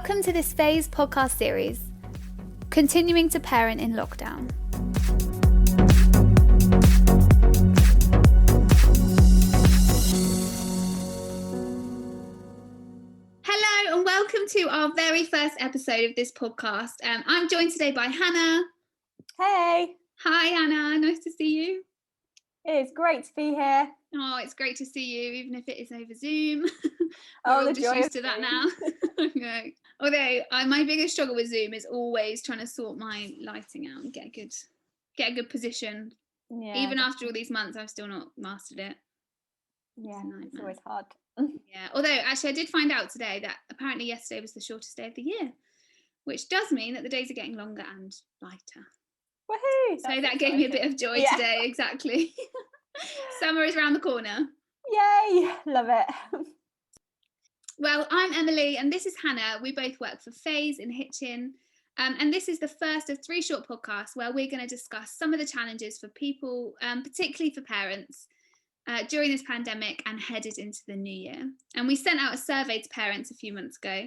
Welcome to this Phase podcast series, Continuing to Parent in Lockdown. Hello and welcome to our very first episode of this podcast. I'm joined today by Hannah. Hey. Hi Hannah, nice to see you. It's great to be here. Oh, it's great to see you, even if it is over Zoom. We're all just used to that now. Okay. Although my biggest struggle with Zoom is always trying to sort my lighting out and get a good position. Yeah, even after all these months, I've still not mastered it. Yeah, it's always hard. Yeah, although actually I did find out today that apparently yesterday was the shortest day of the year, which does mean that the days are getting longer and lighter. Woohoo! So that gave me a bit of joy today, exactly. Summer is around the corner. Yay! Love it. Well, I'm Emily and this is Hannah. We both work for Phase in Hitchin. And this is the first of 3 short podcasts where we're going to discuss some of the challenges for people, particularly for parents, during this pandemic and headed into the new year. And we sent out a survey to parents a few months ago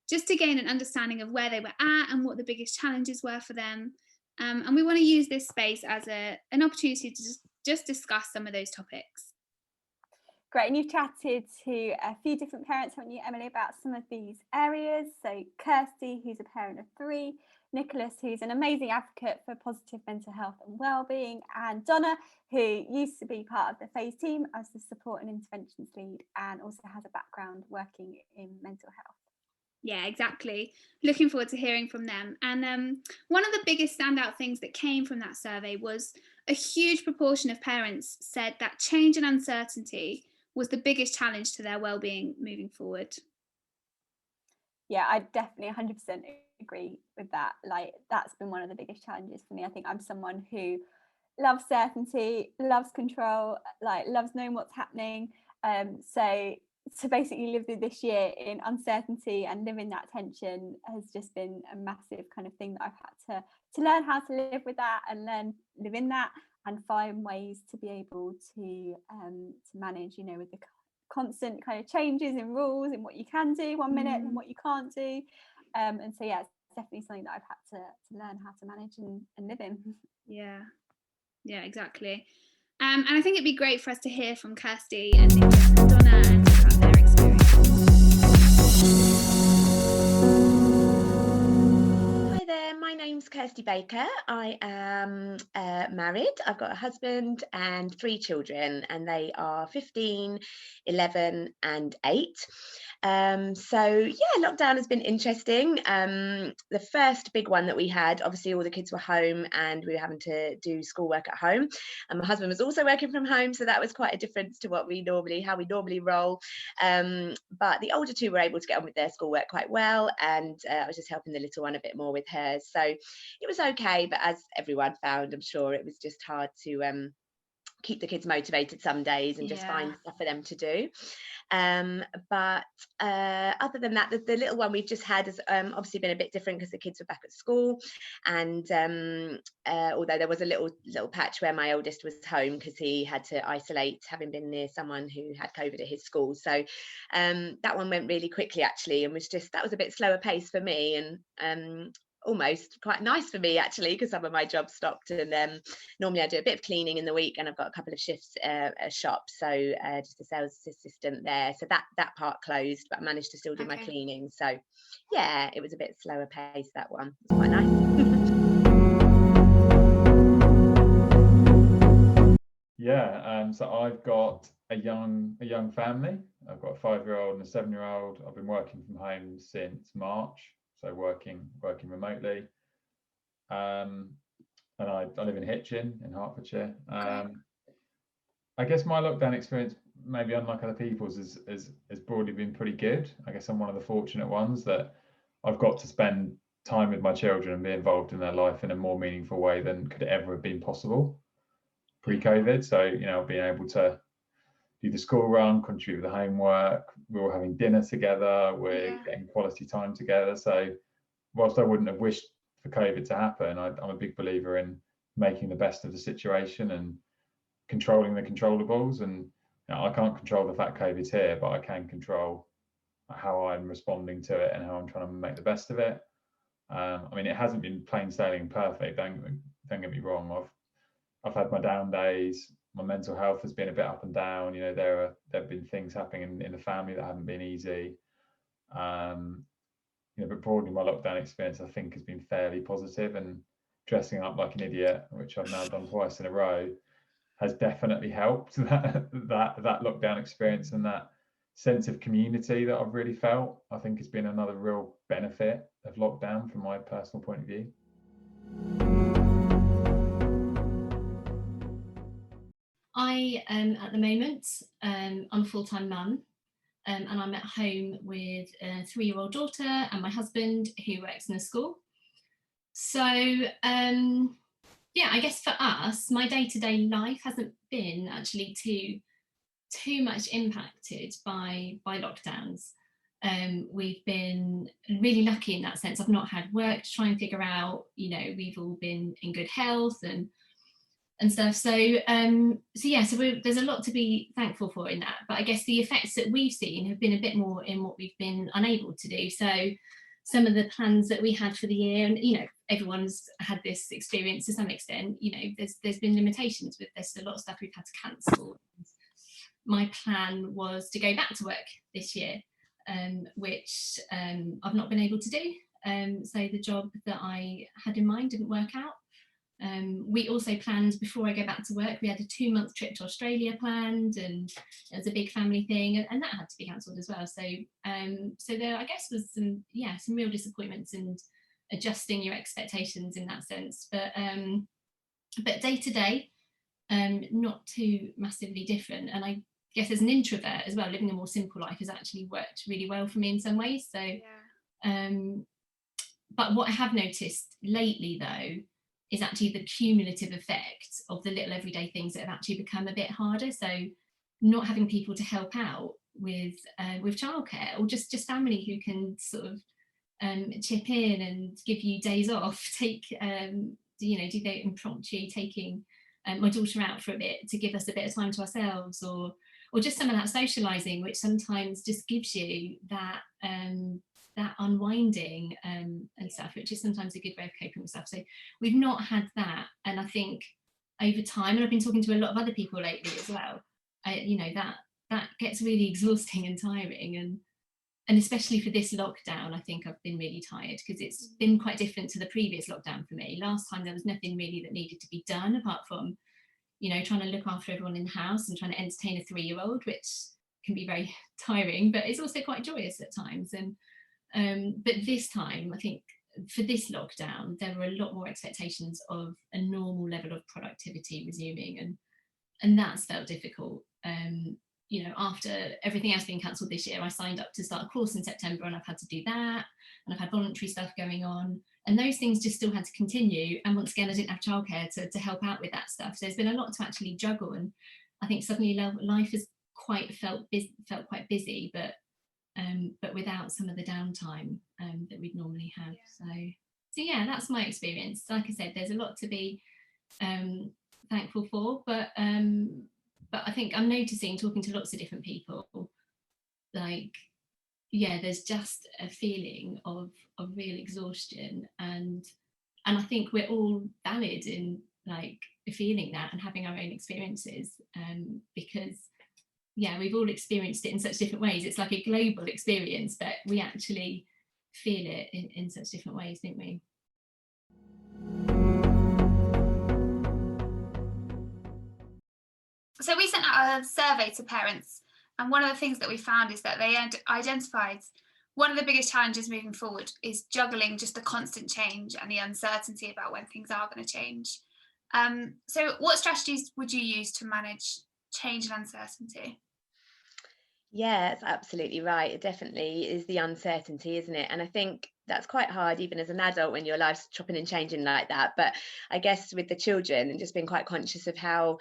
just to gain an understanding of where they were at and what the biggest challenges were for them. And we want to use this space as an opportunity to just discuss some of those topics. Great, and you've chatted to a few different parents, haven't you, Emily, about some of these areas. So Kirsty, who's a parent of 3, Nicholas, who's an amazing advocate for positive mental health and wellbeing, and Donna, who used to be part of the Phase team as the support and interventions lead and also has a background working in mental health. Yeah, exactly. Looking forward to hearing from them. And one of the biggest standout things that came from that survey was a huge proportion of parents said that change and uncertainty was the biggest challenge to their well-being moving forward. Yeah, I definitely 100% agree with that. Like, that's been one of the biggest challenges for me. I think I'm someone who loves certainty, loves control, like loves knowing what's happening. So to basically live through this year in uncertainty and live in that tension has just been a massive kind of thing that I've had to learn how to live with that and live in that and find ways to be able to manage, you know, with the constant kind of changes in rules and what you can do one minute and what you can't do. And so, yeah, it's definitely something that I've had to learn how to manage and live in. Yeah, exactly. And I think it'd be great for us to hear from Kirsty and Nicholas and Donna and about their experience. Hi there, my name's Kirsty Baker. I am married. I've got a husband and 3 children, and they are 15, 11 and 8. So yeah, lockdown has been interesting. The first big one that we had, obviously all the kids were home and we were having to do schoolwork at home, and my husband was also working from home, so that was quite a difference to how we normally roll. But the older 2 were able to get on with their schoolwork quite well, and I was just helping the little one a bit more with hers, so it was okay. But as everyone found, I'm sure, it was just hard to keep the kids motivated some days and just find stuff for them to do. But other than that, the little one we've just had has obviously been a bit different because the kids were back at school, and although there was a little patch where my oldest was home because he had to isolate, having been near someone who had COVID at his school, so that one went really quickly actually, and that was a bit slower pace for me, and almost quite nice for me actually, because some of my jobs stopped, and normally I do a bit of cleaning in the week, and I've got a couple of shifts at a shop, so just a sales assistant there, so that part closed, but I managed to still do my cleaning. So yeah, it was a bit slower pace, that one. It's quite nice. Yeah, so I've got a young family. I've got a 5-year-old and a 7-year-old. I've been working from home since March, so working remotely, and I live in Hitchin in Hertfordshire. I guess my lockdown experience, maybe unlike other people's, has broadly been pretty good. I guess I'm one of the fortunate ones that I've got to spend time with my children and be involved in their life in a more meaningful way than could ever have been possible pre-COVID. So, you know, being able to do the school run, contribute with the homework, we're all having dinner together, we're getting quality time together. So whilst I wouldn't have wished for COVID to happen, I'm a big believer in making the best of the situation and controlling the controllables. And you know, I can't control the fact COVID's here, but I can control how I'm responding to it and how I'm trying to make the best of it. I mean, it hasn't been plain sailing perfect. Don't get me wrong. I've had my down days. My mental health has been a bit up and down. You know, there have been things happening in the family that haven't been easy. You know, but broadly, my lockdown experience, I think, has been fairly positive, and dressing up like an idiot, which I've now done twice in a row, has definitely helped that lockdown experience, and that sense of community that I've really felt, I think, has been another real benefit of lockdown from my personal point of view. I at the moment, I'm a full-time mum, and I'm at home with a 3-year-old daughter and my husband, who works in a school. So yeah, I guess for us, my day-to-day life hasn't been actually too much impacted by lockdowns. We've been really lucky in that sense. I've not had work to try and figure out, you know, we've all been in good health and stuff. So yeah, so there's a lot to be thankful for in that. But I guess the effects that we've seen have been a bit more in what we've been unable to do. So some of the plans that we had for the year, and you know, everyone's had this experience to some extent, you know, there's been limitations with this. A lot of stuff we've had to cancel. My plan was to go back to work this year, which I've not been able to do. So the job that I had in mind didn't work out. We also planned, before I go back to work, we had a 2-month trip to Australia planned, and it was a big family thing, and that had to be cancelled as well. So so there, I guess, was some real disappointments and adjusting your expectations in that sense. But day to day, not too massively different. And I guess as an introvert as well, living a more simple life has actually worked really well for me in some ways. So but what I have noticed lately, though, is actually the cumulative effect of the little everyday things that have actually become a bit harder. So not having people to help out with childcare, or just family who can sort of chip in and give you days off, take you know, do the impromptu taking my daughter out for a bit to give us a bit of time to ourselves, or just some of that socializing, which sometimes just gives you that that unwinding and stuff, which is sometimes a good way of coping with stuff. So we've not had that, and I think over time, and I've been talking to a lot of other people lately as well, you know, that gets really exhausting and tiring, and especially for this lockdown, I think I've been really tired, because it's been quite different to the previous lockdown for me. Last time there was nothing really that needed to be done apart from, you know, trying to look after everyone in the house and trying to entertain a 3-year-old, which can be very tiring, but it's also quite joyous at times. And but this time, I think for this lockdown, there were a lot more expectations of a normal level of productivity resuming, and that's felt difficult. You know, after everything else being cancelled this year, I signed up to start a course in September, and I've had to do that, and I've had voluntary stuff going on, and those things just still had to continue. And once again, I didn't have childcare to help out with that stuff. So there's been a lot to actually juggle, and I think suddenly life has felt quite busy, but without some of the downtime that we'd normally have. So yeah, that's my experience. Like I said, there's a lot to be thankful for, but I think I'm noticing, talking to lots of different people, like, yeah, there's just a feeling of real exhaustion, and I think we're all valid in like feeling that and having our own experiences, because yeah, we've all experienced it in such different ways. It's like a global experience, but we actually feel it in such different ways, don't we? So we sent out a survey to parents, and one of the things that we found is that they identified one of the biggest challenges moving forward is juggling just the constant change and the uncertainty about when things are going to change. So what strategies would you use to manage change and uncertainty? Yeah, it's absolutely right. It definitely is the uncertainty, isn't it? And I think that's quite hard even as an adult when your life's chopping and changing like that. But I guess with the children, and just being quite conscious of how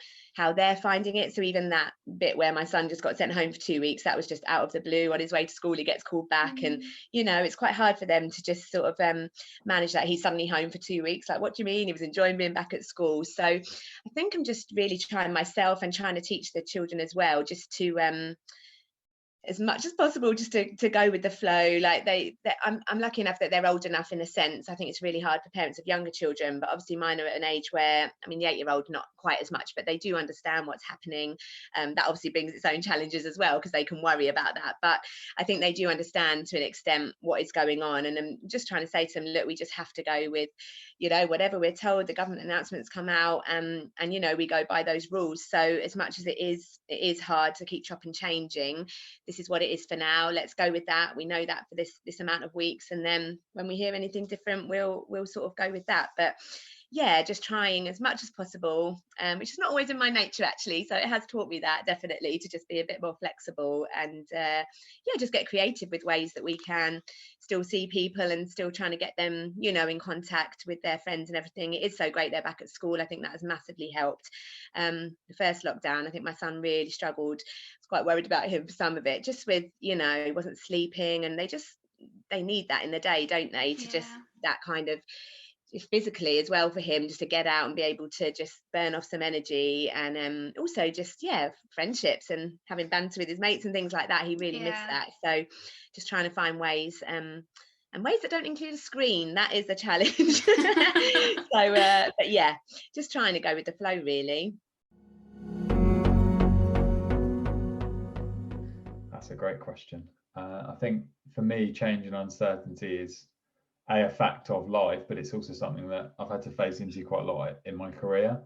they're finding it. So even that bit where my son just got sent home for 2 weeks, that was just out of the blue. On his way to school, he gets called back, and you know, it's quite hard for them to just sort of manage that. He's suddenly home for 2 weeks. Like, what do you mean? He was enjoying being back at school. So I think I'm just really trying myself and trying to teach the children as well, just to as much as possible just to go with the flow. Like I'm lucky enough that they're old enough in a sense. I think it's really hard for parents of younger children, but obviously mine are at an age where, I mean, the 8-year-old not quite as much, but they do understand what's happening. That obviously brings its own challenges as well, because they can worry about that, but I think they do understand to an extent what is going on. And I'm just trying to say to them, look, we just have to go with, you know, whatever we're told. The government announcements come out, and you know, we go by those rules. So as much as it is hard to keep chopping changing, this is what it is for now. Let's go with that. We know that for this amount of weeks, and then when we hear anything different, we'll sort of go with that. But yeah, just trying as much as possible, which is not always in my nature actually. So it has taught me that, definitely, to just be a bit more flexible and yeah, just get creative with ways that we can still see people and still trying to get them, you know, in contact with their friends and everything. It is so great they're back at school. I think that has massively helped. The first lockdown, I think my son really struggled. I was quite worried about him for some of it, just with, you know, he wasn't sleeping, and they need that in the day, don't they, to just that kind of physically as well for him, just to get out and be able to just burn off some energy, and also just friendships and having banter with his mates and things like that. He really missed that. So just trying to find ways and ways that don't include a screen, that is a challenge. So but yeah, just trying to go with the flow, really. That's a great question. I think for me, change and uncertainty is a fact of life, but it's also something that I've had to face into quite a lot in my career.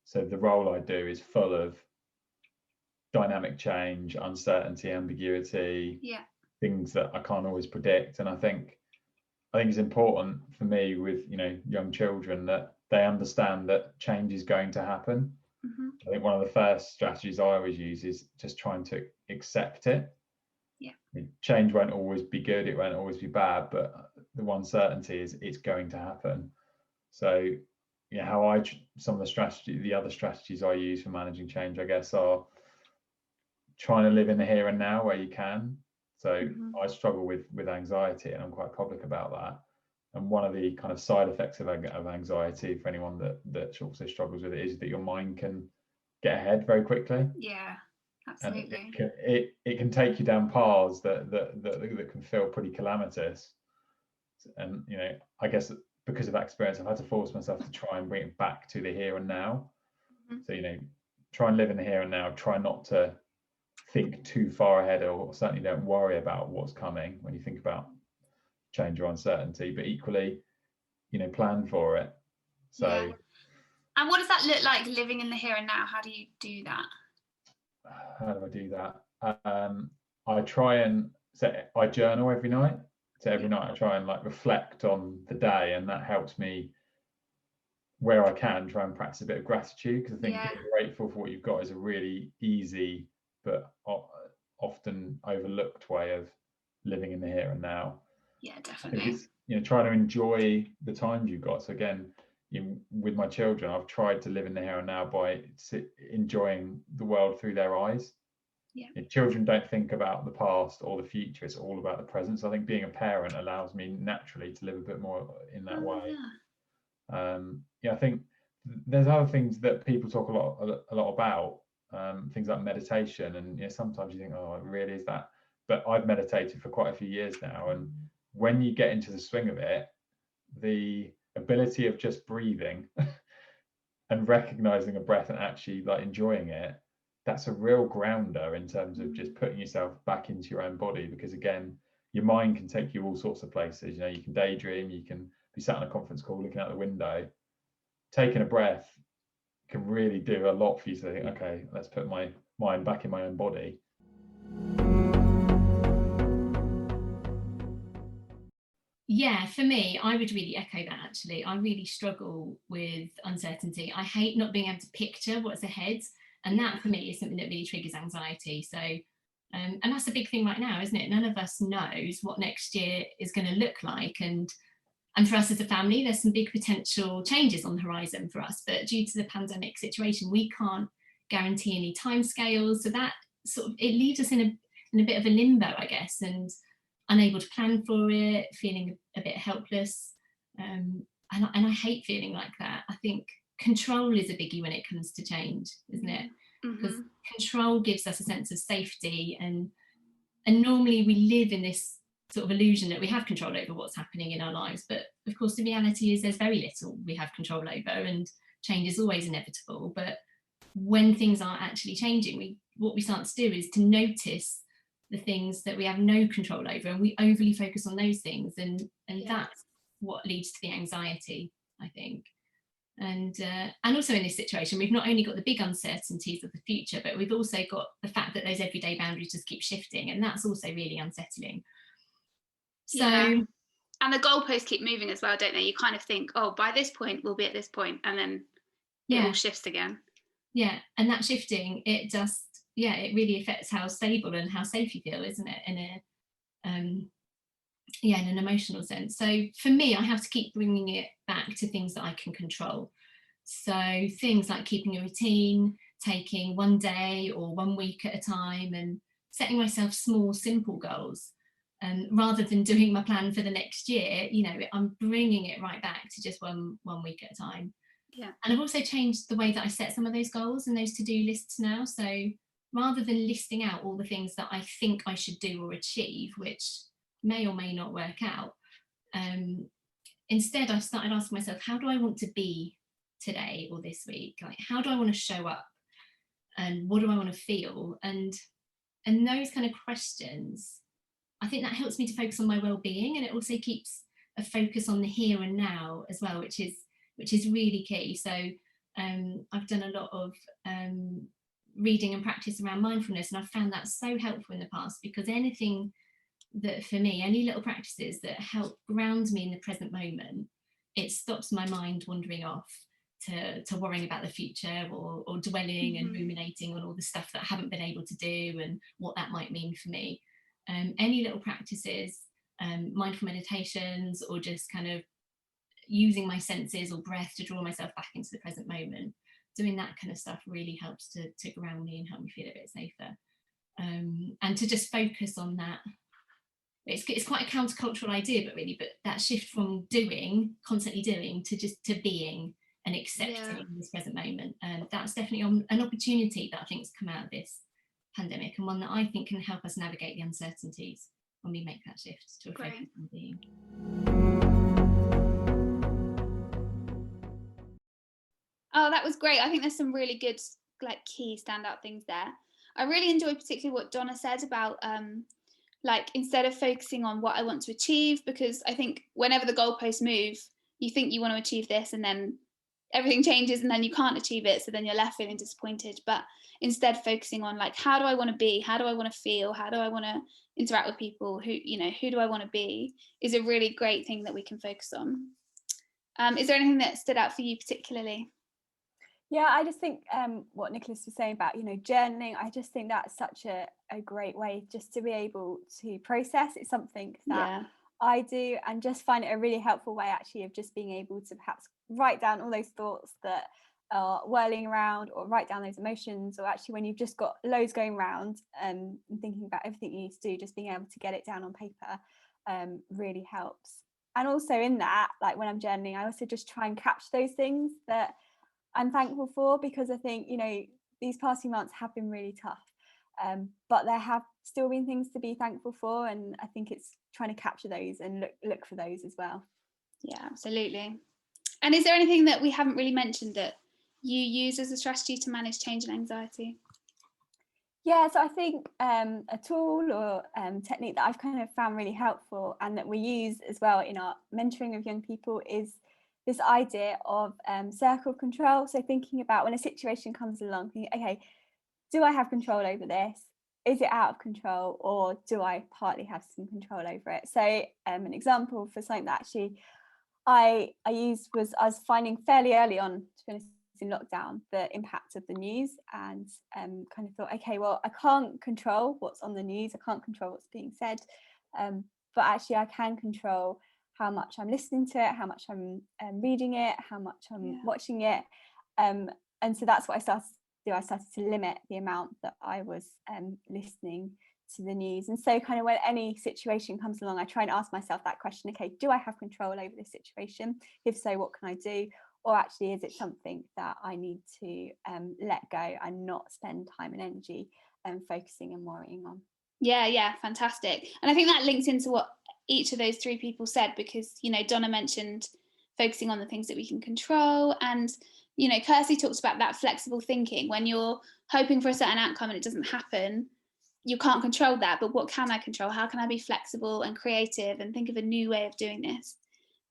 So the role I do is full of dynamic change, uncertainty, ambiguity, things that I can't always predict. And I think it's important for me with, you know, young children, that they understand that change is going to happen. I think one of the first strategies I always use is just trying to accept it. Change won't always be good, it won't always be bad, but the one certainty is it's going to happen. So yeah, some of the other strategies I use for managing change, I guess, are trying to live in the here and now where you can. So I struggle with anxiety, and I'm quite public about that. And one of the kind of side effects of anxiety, for anyone that also struggles with it, is that your mind can get ahead very quickly. Absolutely. And it can take you down paths that can feel pretty calamitous. And you know, I guess because of that experience, I've had to force myself to try and bring it back to the here and now. So, you know, try and live in the here and now. Try not to think too far ahead, or certainly don't worry about what's coming when you think about change or uncertainty. But equally, you know, plan for it. So. And what does that look like, living in the here and now? How do you do that? How do I do that? I try and I journal every night. So every night I try and like reflect on the day, and that helps me, where I can, try and practice a bit of gratitude, because I think being grateful for what you've got is a really easy but often overlooked way of living in the here and now. Definitely. I think it's, you know, trying to enjoy the times you've got. So again, with my children, I've tried to live in the here and now by enjoying the world through their eyes. Children don't think about the past or the future, it's all about the present. So I think being a parent allows me naturally to live a bit more in that way. I think there's other things that people talk a lot about, things like meditation, and you know, sometimes you think, oh, it really is that? But I've meditated for quite a few years now, and when you get into the swing of it, the ability of just breathing and recognizing a breath and actually like enjoying it, that's a real grounder in terms of just putting yourself back into your own body. Because again, your mind can take you all sorts of places. You know, you can daydream, you can be sat on a conference call looking out the window. Taking a breath can really do a lot for you to think, okay, let's put my mind back in my own body. Yeah, for me, I would really echo that actually. I really struggle with uncertainty. I hate not being able to picture what's ahead. And that for me is something that really triggers anxiety. So, and that's a big thing right now, isn't it? None of us knows what next year is going to look like. And for us as a family, there's some big potential changes on the horizon for us. But due to the pandemic situation, we can't guarantee any timescales. So that sort of, it leaves us in a bit of a limbo, I guess, and unable to plan for it, feeling a bit helpless. And I hate feeling like that. I think control is a biggie when it comes to change, isn't it? Because control gives us a sense of safety, and And normally we live in this sort of illusion that we have control over what's happening in our lives, but of course the reality is there's very little we have control over, and change is always inevitable. But when things are actually changing, what we start to do is to notice the things that we have no control over, and we overly focus on those things, and that's what leads to the anxiety, I think. And also in this situation, we've not only got the big uncertainties of the future, but we've also got the fact that those everyday boundaries just keep shifting, and that's also really unsettling. So, and the goalposts keep moving as well, don't they? You kind of think, oh, by this point we'll be at this point, and then it all shifts again. Yeah, and that shifting, it just it really affects how stable and how safe you feel, isn't it? In an emotional sense. So for me, I have to keep bringing it back to things that I can control. So things like keeping a routine, taking one day or 1 week at a time, and setting myself small, simple goals. Rather than doing my plan for the next year, I'm bringing it right back to just one week at a time. Yeah. And I've also changed the way that I set some of those goals and those to-do lists now. So rather than listing out all the things that I think I should do or achieve, which may or may not work out, instead I started asking myself, how do I want to be today or this week? Like, how do I want to show up, and what do I want to feel? And those kind of questions, I think that helps me to focus on my well-being, and it also keeps a focus on the here and now as well, which is really key. So I've done a lot of reading and practice around mindfulness, and I've found that so helpful in the past, because anything that, for me, any little practices that help ground me in the present moment, it stops my mind wandering off to worrying about the future, or dwelling and ruminating on all the stuff that I haven't been able to do and what that might mean for me. Any little practices, mindful meditations, or just kind of using my senses or breath to draw myself back into the present moment, doing that kind of stuff really helps to ground me and help me feel a bit safer. And to just focus on that. It's quite a countercultural idea, but that shift from constantly doing, to being and accepting this present moment. And that's definitely an opportunity that I think has come out of this pandemic, and one that I think can help us navigate the uncertainties when we make that shift to a focus on being. Oh, that was great. I think there's some really good, key standout things there. I really enjoyed particularly what Donna said about instead of focusing on what I want to achieve, because I think whenever the goalposts move, you think you want to achieve this, and then everything changes, and then you can't achieve it, so then you're left feeling disappointed. But instead focusing on how do I want to be, how do I want to feel, how do I want to interact with people, who do I want to be, is a really great thing that we can focus on. Is there anything that stood out for you particularly? Yeah, I just think what Nicholas was saying about, journaling, I just think that's such a great way just to be able to process. It's something that I do, and just find it a really helpful way actually of just being able to perhaps write down all those thoughts that are whirling around, or write down those emotions, or actually when you've just got loads going around and thinking about everything you need to do, just being able to get it down on paper really helps. And also in that, when I'm journaling, I also just try and catch those things that I'm thankful for, because I think these past few months have been really tough, but there have still been things to be thankful for, and I think it's trying to capture those and look for those as well. Yeah, absolutely. And is there anything that we haven't really mentioned that you use as a strategy to manage change and anxiety? Yeah, so I think a tool or technique that I've kind of found really helpful, and that we use as well in our mentoring of young people, is this idea of circle of control. So thinking about when a situation comes along, thinking, okay, do I have control over this? Is it out of control, or do I partly have some control over it? So an example for something that actually I used was, I was finding fairly early on, to be honest, in lockdown, the impact of the news, and kind of thought, okay, well, I can't control what's on the news, I can't control what's being said, but actually I can control how much I'm listening to it, how much I'm reading it, how much I'm watching it. And so that's what I started to do. I started to limit the amount that I was listening to the news. And so kind of when any situation comes along, I try and ask myself that question, okay, do I have control over this situation? If so, what can I do? Or actually, is it something that I need to let go and not spend time and energy focusing and worrying on? Yeah, fantastic. And I think that links into what each of those three people said, because, you know, Donna mentioned focusing on the things that we can control, and, you know, Kirsty talks about that flexible thinking. When you're hoping for a certain outcome and it doesn't happen, you can't control that, but what can I control? How can I be flexible and creative and think of a new way of doing this?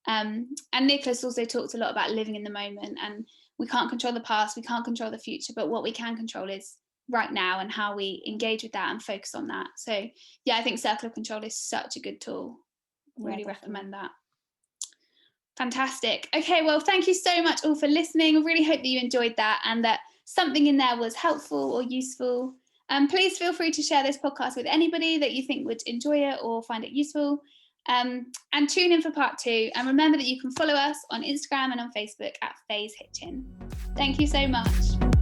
And Nicholas also talked a lot about living in the moment, and we can't control the past, we can't control the future, but what we can control is right now and how we engage with that and focus on that. So yeah, I think Circle of Control is such a good tool. Really recommend that. Fantastic. Okay, well, thank you so much all for listening. I really hope that you enjoyed that and that something in there was helpful or useful. Please feel free to share this podcast with anybody that you think would enjoy it or find it useful. And tune in for part 2. And remember that you can follow us on Instagram and on Facebook at Faze Hitchin. Thank you so much.